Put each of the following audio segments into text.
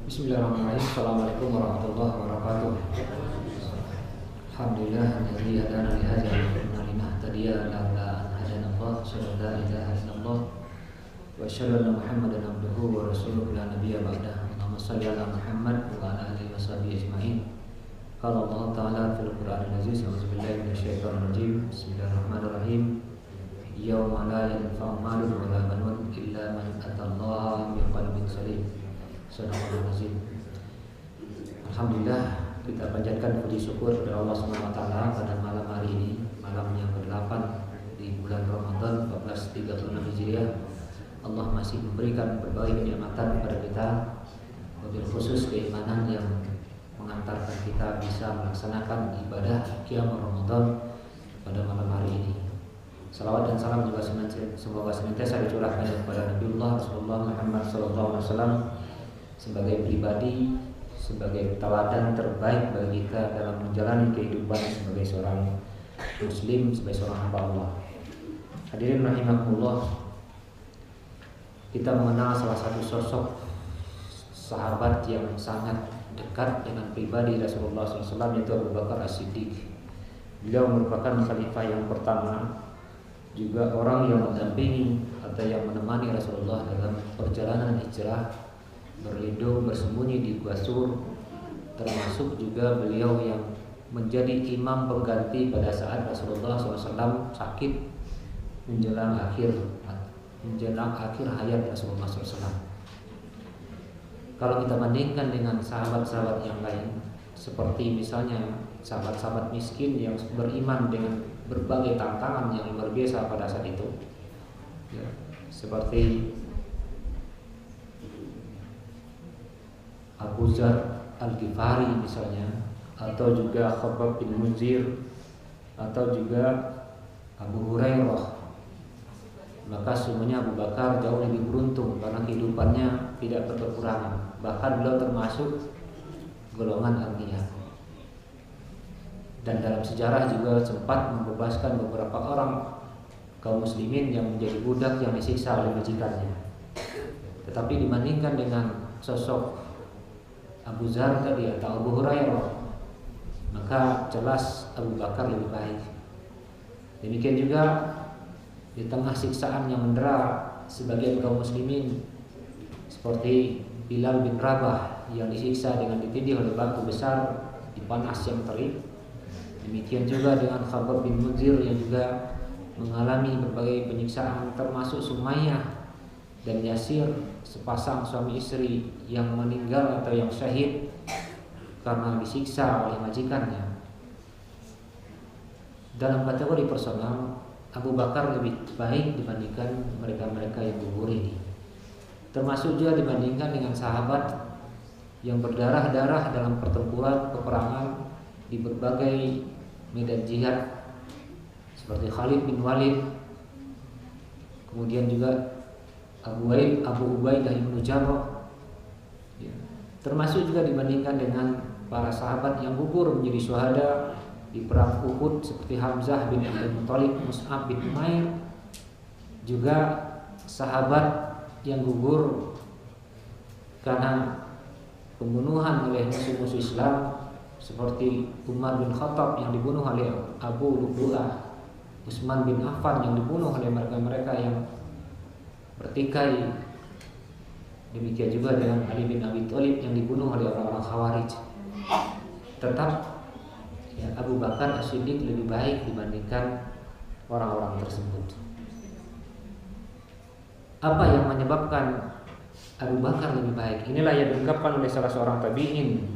Bismillahirrahmanirrahim. Assalamualaikum warahmatullahi wabarakatuh. Alhamdulillah alladzi hadana li hadza wa kunna linahtadiya laula an hadana Allah. Asyhadu an la ilaha illallah wa asyhadu anna Muhammadan abduhu wa rasuluhu la nabiyya ba'dah. Allahumma shalli ala Muhammad wa ala alihi washabihi ajma'in. Qala Allah Ta'ala fil Qur'anil Aziz, a'udzu billahi minasyaitonir rajim. Bismillahirrahmanirrahim. Yauma la yanfa'u malun wa la banun illa man atallaha biqalbin salim. Sadaqallahul. Alhamdulillah, kita panjatkan puji syukur kepada Allah Subhanahu wa taala pada malam hari ini, malam yang ke-8 di bulan Ramadan 1436 Hijriah. Allah masih memberikan berbagai kenikmatan kepada kita, wabil khusus keimanan yang mengantarkan kita bisa melaksanakan ibadah qiyam Ramadan pada malam hari ini. Salawat dan salam juga semoga senantiasa dicurahkan kepada Nabiullah Rasulullah Muhammad SAW sebagai pribadi, sebagai teladan terbaik bagi kita dalam menjalani kehidupan sebagai seorang muslim, sebagai seorang hamba Allah. Hadirin rahimakumullah, kita mengenal salah satu sosok sahabat yang sangat dekat dengan pribadi Rasulullah SAW, yaitu Abu Bakar As-Siddiq. Beliau merupakan khalifah yang pertama, juga orang yang mendampingi atau yang menemani Rasulullah dalam perjalanan hijrah, berlindung bersembunyi di Gua Sur, termasuk juga beliau yang menjadi imam pengganti pada saat Rasulullah SAW sakit menjelang akhir hayat Rasulullah SAW. Kalau kita bandingkan dengan sahabat-sahabat yang lain, seperti misalnya sahabat-sahabat miskin yang beriman dengan berbagai tantangan yang luar biasa pada saat itu, ya, seperti Abu Dzar Al-Ghifari misalnya, atau juga Khabbab bin Munzir, atau juga Abu Hurairah, maka semuanya Abu Bakar jauh lebih beruntung karena kehidupannya tidak berkekurangan. Bahkan beliau termasuk golongan Anbiya, dan dalam sejarah juga sempat membebaskan beberapa orang kaum muslimin yang menjadi budak yang disiksa oleh majikannya. Tetapi dibandingkan dengan sosok Abu Dzar tadi atau Abu Hurairah, maka jelas Abu Bakar lebih baik. Demikian juga di tengah siksaan yang mendera sebagian kaum muslimin, seperti Bilal bin Rabah yang disiksa dengan ditindih oleh batu besar di panas yang terik. Demikian juga dengan Khabbab bin Munzir yang juga mengalami berbagai penyiksaan, termasuk Sumayyah dan Yasir, sepasang suami istri yang meninggal atau yang syahid karena disiksa oleh majikannya. Dalam kategori personal, Abu Bakar lebih baik dibandingkan mereka-mereka yang gugur ini. Termasuk juga dibandingkan dengan sahabat yang berdarah-darah dalam pertempuran peperangan di berbagai medan jihad, seperti Khalid bin Walid, kemudian juga Abu Ubaidah bin Jarrah, ya. Termasuk juga dibandingkan dengan para sahabat yang gugur menjadi syuhada di perang Uhud, seperti Hamzah bin Abdul Muthalib, Mus'ab bin Umair, juga sahabat yang gugur karena pembunuhan oleh musuh-musuh Islam, seperti Umar bin Khattab yang dibunuh oleh Abu Lu'lu'ah, Utsman bin Affan yang dibunuh oleh mereka-mereka yang bertikai. Demikian juga dengan Ali bin Abi Thalib yang dibunuh oleh orang-orang Khawarij. Tetap ya, Abu Bakar As-Siddiq lebih baik dibandingkan orang-orang tersebut. Apa yang menyebabkan Abu Bakar lebih baik? Inilah yang diungkapkan oleh salah seorang tabi'in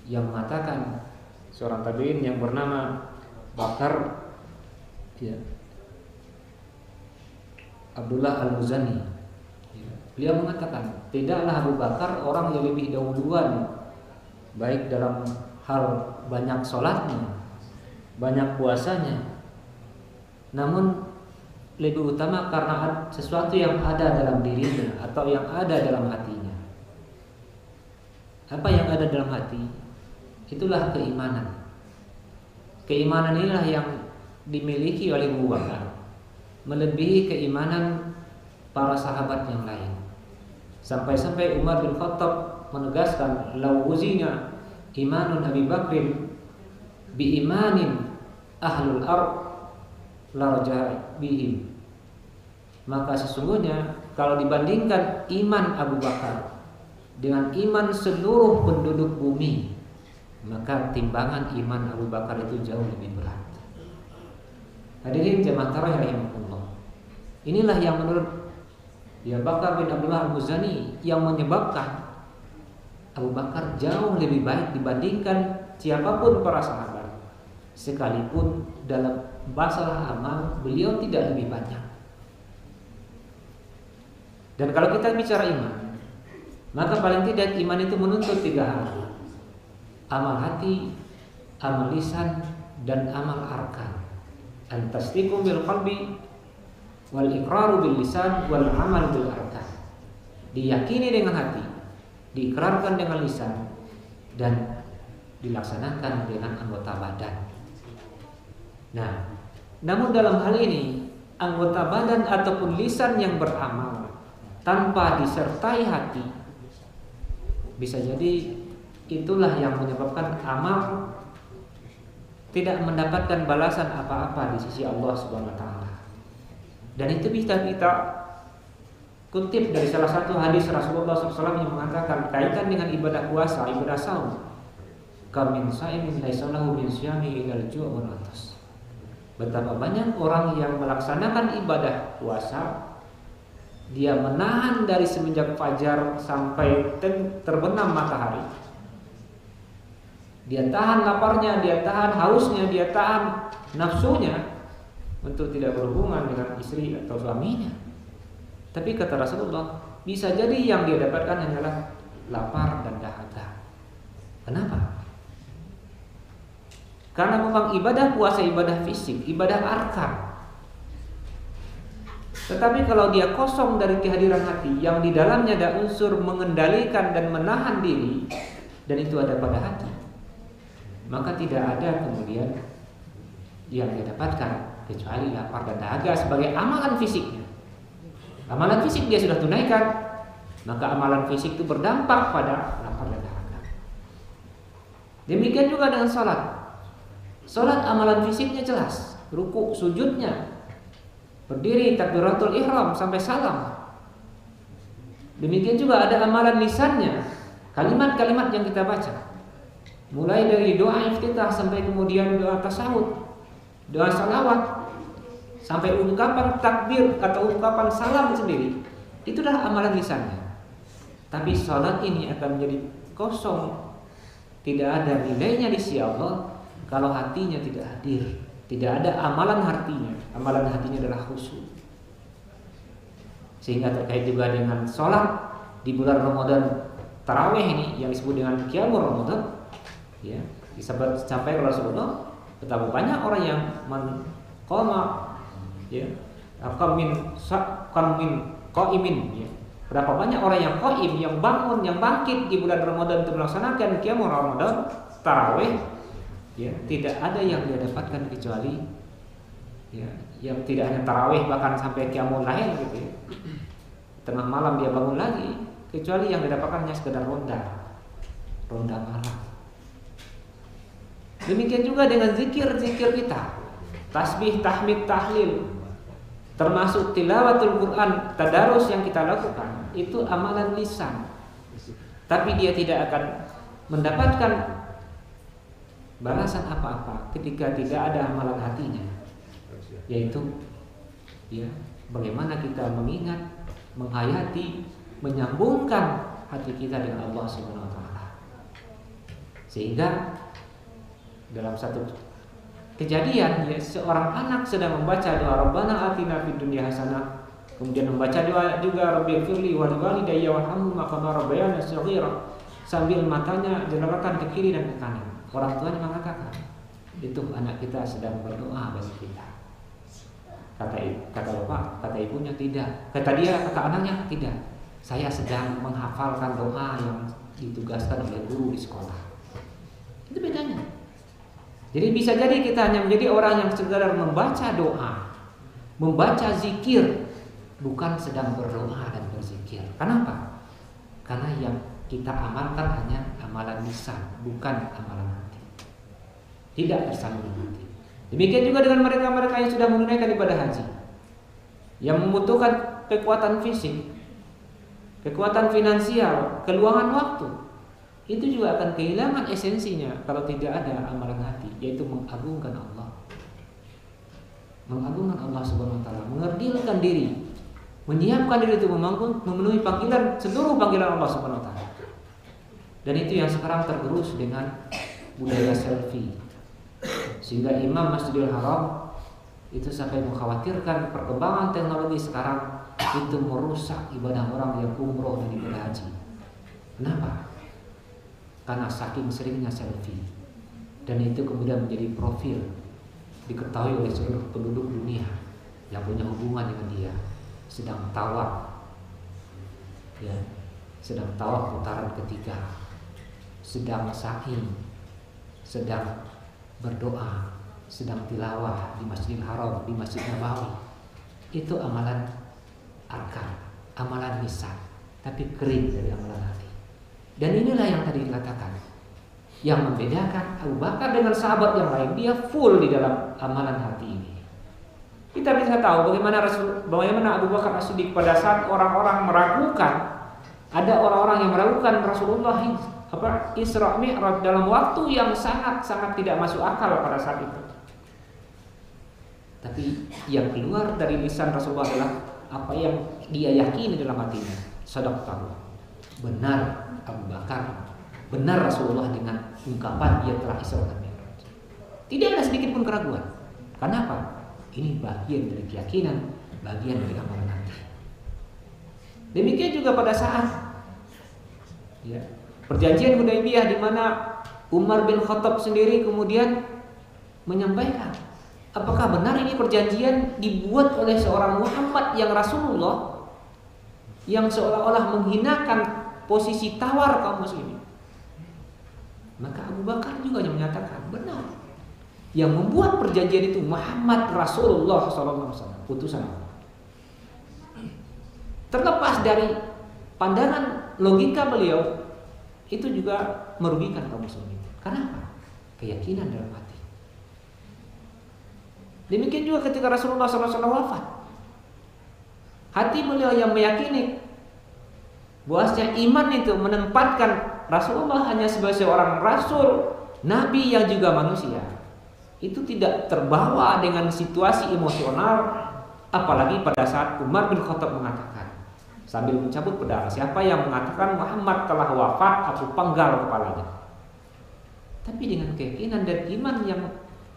yang mengatakan, seorang tabi'in yang bernama Bakar, ya, Abdullah Al-Muzani, beliau mengatakan, tidaklah Abu Bakar orang yang lebih dahuluan baik dalam hal banyak sholatnya, banyak puasanya, namun lebih utama karena sesuatu yang ada dalam dirinya atau yang ada dalam hatinya. Apa yang ada dalam hati? Itulah keimanan. Keimanan inilah yang dimiliki oleh Abu Bakar, melebihi keimanan para sahabat yang lain. Sampai-sampai Umar bin Khattab menegaskan, "Lau wuzina imanun Abi Bakrin bi imanin ahlul ard la raja'a bihim." Maka sesungguhnya kalau dibandingkan iman Abu Bakar dengan iman seluruh penduduk bumi, maka timbangan iman Abu Bakar itu jauh lebih berat. Hadirin jemaah tarawih rahimakumullah. Inilah yang menurut Bakar bin Abdullah Al-Muzani yang menyebabkan Abu Bakar jauh lebih baik dibandingkan siapapun para sahabat. Sekalipun dalam masalah amal beliau tidak lebih banyak. Dan kalau kita bicara iman, maka paling tidak iman itu menuntut 3 hal: amal hati, amal lisan, dan amal arkan. An-tasdiqu bil qalbi wal iqraru bil lisan wal amal bil arkan. Diyakini dengan hati, diikrarkan dengan lisan, dan dilaksanakan dengan anggota badan. Nah, namun dalam hal ini anggota badan ataupun lisan yang beramal tanpa disertai hati, bisa jadi itulah yang menyebabkan amal tidak mendapatkan balasan apa-apa di sisi Allah Subhanahu wa taala. Dan itu bisa kita kutip dari salah satu hadis Rasulullah SAW yang mengatakan kaitan dengan ibadah puasa, ibadah saum. Kam min shaimin laisa lahu min syami ilal ju' wal 'atas. Betapa banyak orang yang melaksanakan ibadah puasa, dia menahan dari semenjak fajar sampai terbenam matahari. Dia tahan laparnya, dia tahan hausnya, dia tahan nafsunya untuk tidak berhubungan dengan istri atau suaminya. Tapi kata Rasulullah, bisa jadi yang dia dapatkan hanyalah lapar dan dahaga. Kenapa? Karena memang ibadah puasa ibadah fisik, ibadah arkan. Tetapi kalau dia kosong dari kehadiran hati yang di dalamnya ada unsur mengendalikan dan menahan diri, dan itu ada pada hati, maka tidak ada kemudian yang dia dapatkan kecuali lapar dan dahaga sebagai amalan fisiknya. Amalan fisik dia sudah tunaikan, maka amalan fisik itu berdampak pada lapar dan dahaga. Demikian juga dengan salat. Salat amalan fisiknya jelas, ruku, sujudnya, berdiri, takbiratul ihram sampai salam. Demikian juga ada amalan lisannya, kalimat-kalimat yang kita baca, mulai dari doa iftitah sampai kemudian doa tasawuf, doa salawat, sampai ungkapan takbir atau ungkapan salam sendiri. Itulah amalan lisannya. Tapi salat ini akan menjadi kosong, tidak ada nilainya di sisi Allah kalau hatinya tidak hadir. Tidak ada amalan hatinya. Amalan hatinya adalah khusyuk. Sehingga terkait juga dengan sholat di bulan Ramadan tarawih ini yang disebut dengan qiyamul Ramadan, ya, sampai Rasulullah, betapa banyak orang yang qama, ya, qaimin, ya. Berapa banyak orang yang qaim, yang bangun, yang bangkit di bulan Ramadan untuk melaksanakan qiyamul Ramadan tarawih. Ya, tidak ada yang dia dapatkan kecuali, ya, yang tidak hanya tarawih bahkan sampai qiyamul lail gitu, ya. Tengah malam dia bangun lagi, kecuali yang didapatkan hanya sekedar ronda malam. Demikian juga dengan zikir-zikir kita, tasbih, tahmid, tahlil, termasuk tilawatul Quran, tadarus yang kita lakukan, itu amalan lisan. Tapi dia tidak akan mendapatkan balasan apa-apa ketika tidak ada amalan hatinya, yaitu, ya, bagaimana kita mengingat, menghayati, menyambungkan hati kita dengan Allah Subhanahu wa taala. Sehingga dalam satu kejadian, ya, seorang anak sedang membaca doa Rabbana atina fid dunya hasanah, kemudian membaca doa juga Rabbighfirli wa liwalidayya warhamhuma kama rabbayani shaghira, sambil matanya jelalatan ke kiri dan ke kanan. Orang tuanya mengatakan, itu anak kita sedang berdoa bagi kita. Kata bapak, kata ibunya tidak. Kata anaknya tidak. Saya sedang menghafalkan doa yang ditugaskan oleh guru di sekolah. Itu bedanya. Jadi bisa jadi kita hanya menjadi orang yang sekedar membaca doa, membaca zikir, bukan sedang berdoa dan berzikir. Kenapa? Karena yang kita amalkan hanya amalan lisan, bukan amalan hati. Tidak bersambung hati. Demikian juga dengan mereka-mereka yang sudah menunaikan ibadah haji, yang membutuhkan kekuatan fisik, kekuatan finansial, keluangan waktu. Itu juga akan kehilangan esensinya kalau tidak ada amalan hati, yaitu mengagungkan Allah. Mengagungkan Allah Subhanahu wa taala, mengerdilkan diri, menyiapkan diri itu memenuhi panggilan, seluruh panggilan Allah Subhanahu wa taala. Dan itu yang sekarang tergerus dengan budaya selfie. Sehingga Imam Masjidil Haram itu sampai mengkhawatirkan perkembangan teknologi sekarang itu merusak ibadah orang yang umroh dan ibadah haji. Kenapa? Karena saking seringnya selfie, dan itu kemudian menjadi profil, diketahui oleh seluruh penduduk dunia yang punya hubungan dengan dia, sedang tawaf, ya, sedang tawaf putaran ketiga, sedang sa'i, sedang berdoa, sedang tilawah di Masjidil Haram, di Masjid Nabawi. Itu amalan arkan, amalan lisan, tapi kering dari amalan hati. Dan inilah yang tadi dikatakan, yang membedakan Abu Bakar dengan sahabat yang lain, dia full di dalam amalan hati ini. Kita bisa tahu bagaimana Abu Bakar As-Siddiq pada saat orang-orang meragukan, ada orang-orang yang meragukan Rasulullah Isra Mi'raj dalam waktu yang sangat-sangat tidak masuk akal pada saat itu. Tapi yang keluar dari lisan Rasulullah adalah apa yang dia yakini dalam hatinya. Sadaqallah. Benar Abu Bakar, benar Rasulullah dengan ungkapan dia telah Isra dan Mi'raj. Tidak ada sedikit pun keraguan. Kenapa? Ini bagian dari keyakinan, bagian dari amalan hati. Demikian juga pada saat perjanjian Hudaybiyah, di mana Umar bin Khattab sendiri kemudian menyampaikan, apakah benar ini perjanjian dibuat oleh seorang Muhammad yang Rasulullah, yang seolah-olah menghinakan posisi tawar kaum muslimin? Maka Abu Bakar juga yang menyatakan, benar, yang membuat perjanjian itu Muhammad Rasulullah SAW, utusan Allah. Terlepas dari pandangan logika beliau, itu juga merugikan kaum muslimin. Kenapa? Keyakinan dalam hati. Demikian juga ketika Rasulullah SAW wafat, hati beliau yang meyakini bahwasanya iman itu menempatkan Rasulullah hanya sebagai seorang rasul, nabi yang juga manusia, itu tidak terbawa dengan situasi emosional. Apalagi pada saat Umar bin Khattab mengatakan sambil mencabut pedang, siapa yang mengatakan Muhammad telah wafat, aku penggal kepalanya. Tapi dengan keyakinan dan iman yang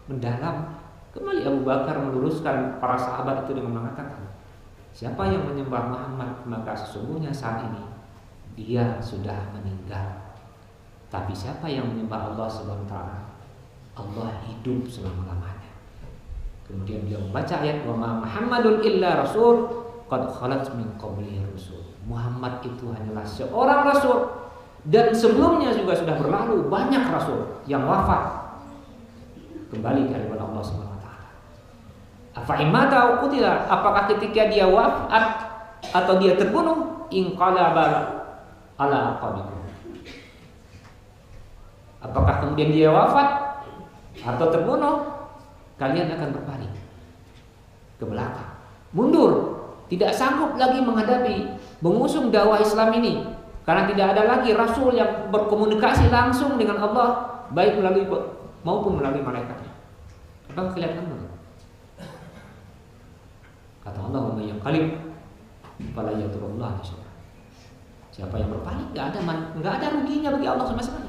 mendalam, kembali Abu Bakar meluruskan para sahabat itu dengan mengatakan, siapa yang menyembah Muhammad, maka sesungguhnya saat ini dia sudah meninggal. Tapi siapa yang menyembah Allah Subhanahu wa taala, Allah hidup selama-lamanya. Kemudian beliau membaca ayat, wa ma Muhammadun illa rasul qad khalat min qablihi rusul. Muhammad itu hanyalah seorang rasul, dan sebelumnya juga sudah berlalu banyak rasul yang wafat. Kembali kepada Allah Subhanahu wa taala. Afa imata qutila, apakah ketika dia wafat atau dia terbunuh, inqalaba ala aqabikum, apakah kemudian dia wafat atau terbunuh, kalian akan berpaling ke belakang, mundur, tidak sanggup lagi menghadapi, mengusung dakwah Islam ini, karena tidak ada lagi rasul yang berkomunikasi langsung dengan Allah, baik melalui maupun melalui malaikatnya. Apakah kalian akan mundur? Kata Allah, wa may yanqalib fala yadurullah syai'an. Siapa yang berpaling, nggak ada ruginya bagi Allah sama sekali.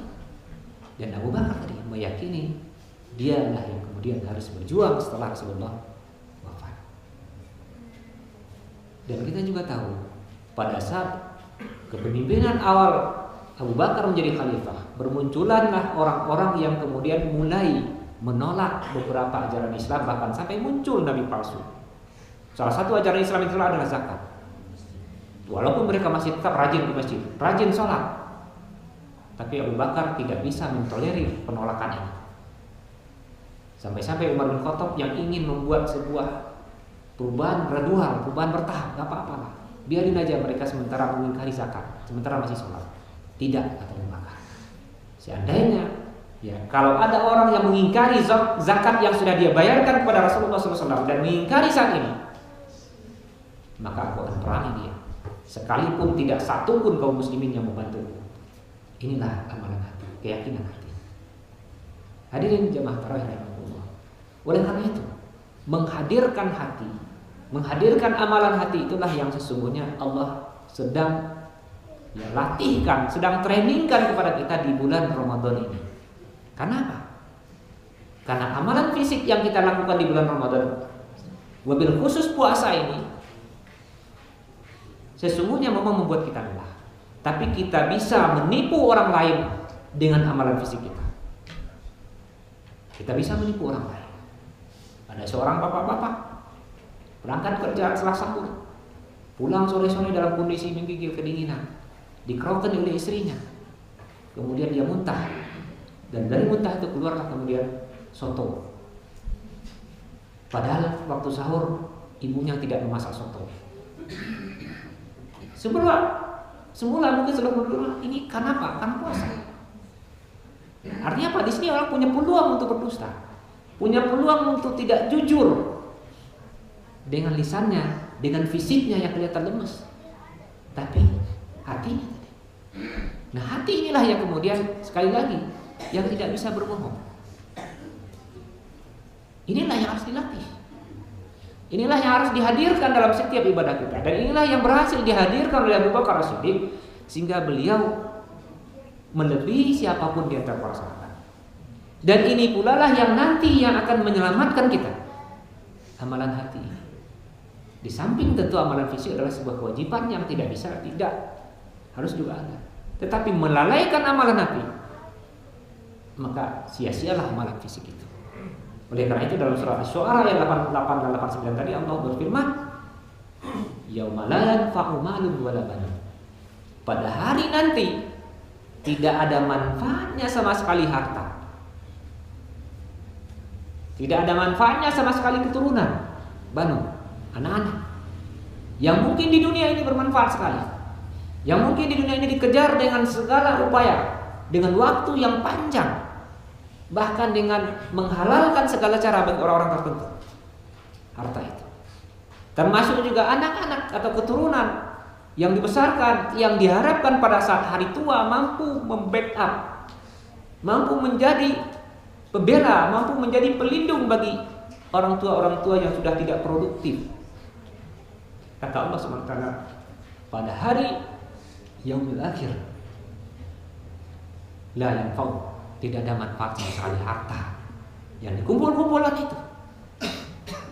Dan Abu Bakar tadi meyakini dialah yang kemudian harus berjuang setelah Rasulullah wafat. Dan kita juga tahu pada saat kepemimpinan awal Abu Bakar menjadi khalifah, bermunculanlah orang-orang yang kemudian mulai menolak beberapa ajaran Islam, bahkan sampai muncul nabi palsu. Salah satu ajaran Islam itu adalah zakat. Walaupun mereka masih tetap rajin di masjid, rajin sholat, tapi Abu Bakar tidak bisa mentolerir penolakan ini. Sampai-sampai Umar bin Khattab yang ingin membuat sebuah perubahan gradual, perubahan bertahap, gak apa-apalah. Biarin aja mereka sementara mengingkari zakat, sementara masih sholat. Tidak, kata Abu Bakar. Seandainya ya, kalau ada orang yang mengingkari zakat yang sudah dia bayarkan kepada Rasulullah SAW dan mengingkari saat ini, maka aku akan perangi dia, sekalipun tidak satu pun kaum muslimin yang membantu. Inilah amalan hati, keyakinan hati. Hadirin jamaah tarawih rahimahullah. Oleh karena itu, menghadirkan hati, menghadirkan amalan hati, itulah yang sesungguhnya Allah sedang latihkan, sedang trainingkan kepada kita di bulan Ramadan ini. Kenapa? Karena amalan fisik yang kita lakukan di bulan Ramadan, wabil khusus puasa ini, sesungguhnya memang membuat kita lelah. Tapi kita bisa menipu orang lain dengan amalan fisik kita. Kita bisa menipu orang lain. Ada seorang bapak-bapak berangkat kerja setelah sahur, pulang sore-sore dalam kondisi menggigil kedinginan, dikeroken oleh istrinya. Kemudian dia muntah, dan dari muntah itu keluarlah kemudian soto. Padahal waktu sahur ibunya tidak memasak soto. Semula mungkin sudah berdoa, ini karena apa? Karena puasa. Artinya apa? Di sini orang punya peluang untuk berdusta, punya peluang untuk tidak jujur dengan lisannya, dengan fisiknya yang kelihatan lemes, tapi hatinya tadi. Nah, hati inilah yang kemudian sekali lagi yang tidak bisa berbohong. Inilah yang harus dilatih. Inilah yang harus dihadirkan dalam setiap ibadah kita. Dan inilah yang berhasil dihadirkan oleh Abu Bakar As-Siddiq, sehingga beliau melebihi siapapun di antara para sahabat. Dan ini pula lah yang nanti yang akan menyelamatkan kita. Amalan hati. Di samping tentu amalan fisik adalah sebuah kewajiban yang tidak bisa tidak, harus juga ada. Tetapi melalaikan amalan hati, maka sia-sialah amalan fisik itu. Oleh karena itu dalam surah Asy-Syu'ara ayat 88 dan 89 tadi Allah berfirman, yauma la yanfa'u malun wala banun. Pada hari nanti tidak ada manfaatnya sama sekali harta. Tidak ada manfaatnya sama sekali keturunan, banu, anak-anak. Yang mungkin di dunia ini bermanfaat sekali. Yang mungkin di dunia ini dikejar dengan segala upaya, dengan waktu yang panjang, bahkan dengan menghalalkan segala cara bagi orang-orang tertentu. Harta itu termasuk juga anak-anak atau keturunan yang dibesarkan, yang diharapkan pada saat hari tua mampu membackup, mampu menjadi pembela, mampu menjadi pelindung bagi orang tua yang sudah tidak produktif. Kata Allah SWT, pada hari yaumil akhir la yanfa'u, tidak ada manfaat sama sekali harta yang dikumpul-kumpulkan itu,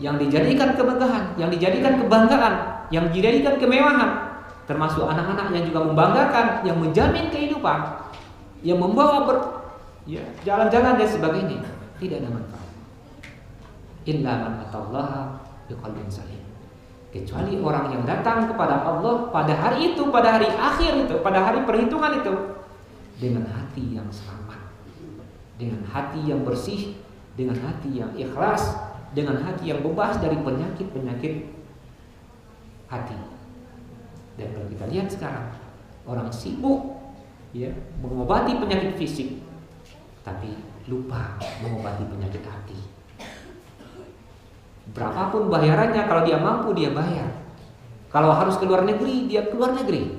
yang dijadikan kemegahan, yang dijadikan kebanggaan, yang dijadikan kemewahan, termasuk anak-anak yang juga membanggakan, yang menjamin kehidupan, yang membawa jalan-jalan dan sebagainya, tidak ada manfaat. Illa man atallaha biqalbin salim, kecuali orang yang datang kepada Allah pada hari itu, pada hari akhir itu, pada hari perhitungan itu, dengan hati yang selamat, dengan hati yang bersih, dengan hati yang ikhlas, dengan hati yang bebas dari penyakit-penyakit hati. Dan kalau kita lihat sekarang, orang sibuk mengobati penyakit fisik, tapi lupa mengobati penyakit hati. Berapapun bayarannya, kalau dia mampu dia bayar. Kalau harus ke luar negeri, dia keluar negeri,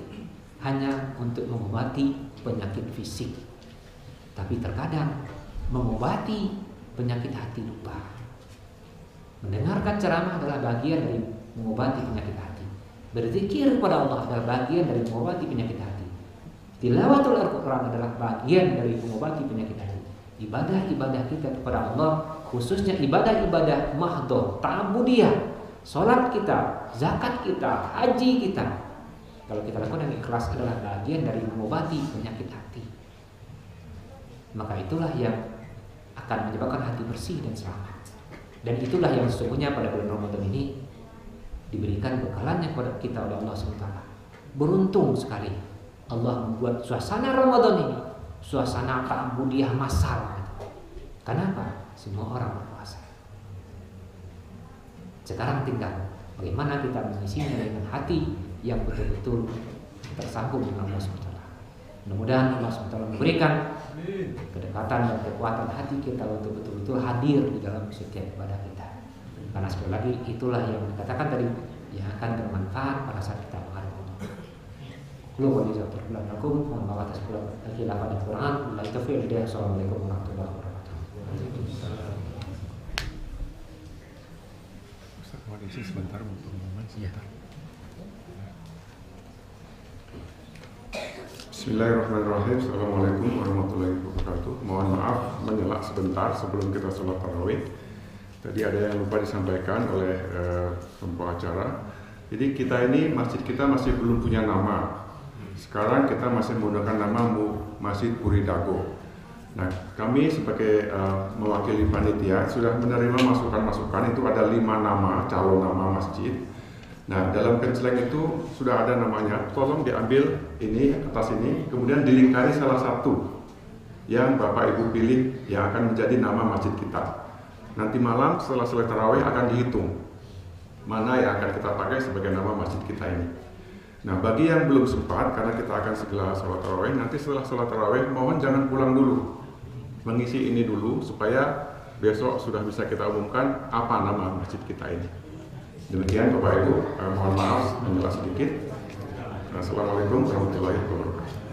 hanya untuk mengobati penyakit fisik. Tapi terkadang mengobati penyakit hati lupa. Mendengarkan ceramah adalah bagian dari mengobati penyakit hati. Berzikir kepada Allah adalah bagian dari mengobati penyakit hati. Tilawatul Al-Quran adalah bagian dari mengobati penyakit hati. Ibadah-ibadah kita kepada Allah, khususnya ibadah-ibadah mahdhah, ta'budiyah, salat kita, zakat kita, haji kita, kalau kita lakukan dengan ikhlas adalah bagian dari mengobati penyakit hati. Maka itulah yang akan menyebabkan hati bersih dan selamat. Dan itulah yang sesungguhnya pada bulan Ramadan ini diberikan bekalannya kepada kita oleh Allah SWT. Beruntung sekali Allah membuat suasana Ramadan ini suasana ta'budiyah massal. Kenapa? Semua orang berpuasa. Sekarang tinggal Bagaimana kita mengisinya dengan hati yang betul-betul tersambung dengan Allah SWT. Mudah-mudahan Allah SWT memberikan kedekatan dan kekuatan hati kita untuk betul-betul hadir di dalam setiap ibadah kita. Karena sekali lagi itulah yang dikatakan tadi, yang akan bermanfaat pada saat kita menghadap Allah. Lu wali zakir lakum mohon maaf atas khilafan dan kekurangan. Wabillahi taufiq wal hidayah. Assalamualaikum warahmatullahi wabarakatuh. Ustaz, mohon izin sebentar untuk pengumuman sebentar. Bismillahirrahmanirrahim. Assalamualaikum warahmatullahi wabarakatuh. Mohon maaf menyela sebentar sebelum kita sholat tarawih. Tadi ada yang lupa disampaikan oleh pembawa acara. Jadi kita ini, masjid kita masih belum punya nama. Sekarang kita masih menggunakan nama Masjid Puri Dago. Nah, kami sebagai mewakili panitia sudah menerima masukan-masukan. Itu ada 5 nama, calon nama masjid. Nah, dalam kenceleng itu sudah ada namanya. Tolong diambil ini, atas ini, kemudian dilingkari salah satu yang Bapak Ibu pilih yang akan menjadi nama masjid kita. Nanti malam setelah selesai tarawih akan dihitung mana yang akan kita pakai sebagai nama masjid kita ini. Nah, bagi yang belum sempat, karena kita akan segera sholat tarawih, nanti setelah sholat tarawih mohon jangan pulang dulu, mengisi ini dulu supaya besok sudah bisa kita umumkan apa nama masjid kita ini. Demikian Bapak Ibu, mohon maaf menjelaskan sedikit. Assalamualaikum warahmatullahi wabarakatuh.